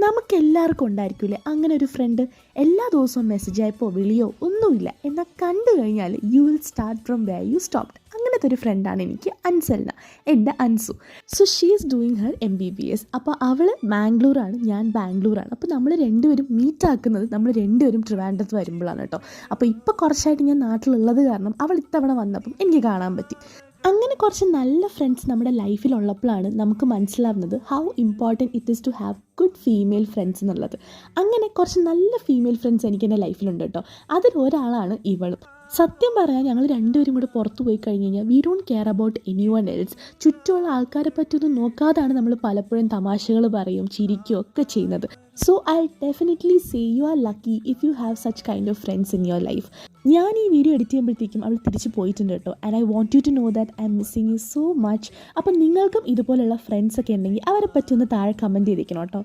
നമുക്കെല്ലാവർക്കും ഉണ്ടായിരിക്കില്ലേ അങ്ങനെ ഒരു ഫ്രണ്ട്. എല്ലാ ദിവസവും മെസ്സേജ് ആയപ്പോൾ വിളിയോ ഒന്നുമില്ല, എന്നാൽ കണ്ടു കഴിഞ്ഞാൽ you will start from where you stopped. അങ്ങനത്തെ ഒരു ഫ്രണ്ടാണ് എനിക്ക് അൻസൽന, എൻ്റെ Ansu. So she is doing her MBBS. അപ്പോൾ അവൾ ബാംഗ്ലൂരാണ്, ഞാൻ ബാംഗ്ലൂരാണ്. അപ്പോൾ നമ്മൾ രണ്ടുപേരും മീറ്റ് ആക്കുന്നത് നമ്മൾ രണ്ടുപേരും ട്രിവാൻഡ്രത്ത് വരുമ്പോഴാണ് കേട്ടോ. അപ്പോൾ ഇപ്പോൾ കുറച്ചായിട്ട് ഞാൻ നാട്ടിലുള്ളത് കാരണം അവൾ ഇത്തവണ വന്നപ്പം എനിക്ക് കാണാൻ പറ്റി. അങ്ങനെ കുറച്ച് നല്ല ഫ്രണ്ട്സ് നമ്മുടെ ലൈഫിലുള്ളപ്പോഴാണ് നമുക്ക് മനസ്സിലാവുന്നത് how important it is to have good female friends എന്നുള്ളത്. അങ്ങനെ കുറച്ച് നല്ല ഫീമെയിൽ ഫ്രണ്ട്സ് എനിക്ക് എൻ്റെ ലൈഫിലുണ്ട് കേട്ടോ. അതിലൊരാളാണ് ഇവളും. സത്യം പറയാൻ ഞങ്ങൾ രണ്ടുപേരും കൂടെ പുറത്തു പോയി കഴിഞ്ഞ് കഴിഞ്ഞാൽ we don't care about any one else. ചുറ്റുമുള്ള ആൾക്കാരെ പറ്റിയൊന്നും നോക്കാതാണ് നമ്മൾ പലപ്പോഴും തമാശകൾ പറയും, ചിരിക്കുകയും ഒക്കെ ചെയ്യുന്നത്. So I definitely say you are lucky if you have such kind of friends in your life. ഞാൻ ഈ വീഡിയോ എഡിറ്റ് ചെയ്യുമ്പോഴത്തേക്കും അവൾ തിരിച്ച് പോയിട്ടുണ്ട് കേട്ടോ. And I want you to know that I am missing you so much. അപ്പം നിങ്ങൾക്കും ഇതുപോലുള്ള ഫ്രണ്ട്സൊക്കെ ഉണ്ടെങ്കിൽ അവരെ പറ്റി ഒന്ന് താഴെ കമൻറ്റ് ചെയ്തിരിക്കണം കേട്ടോ.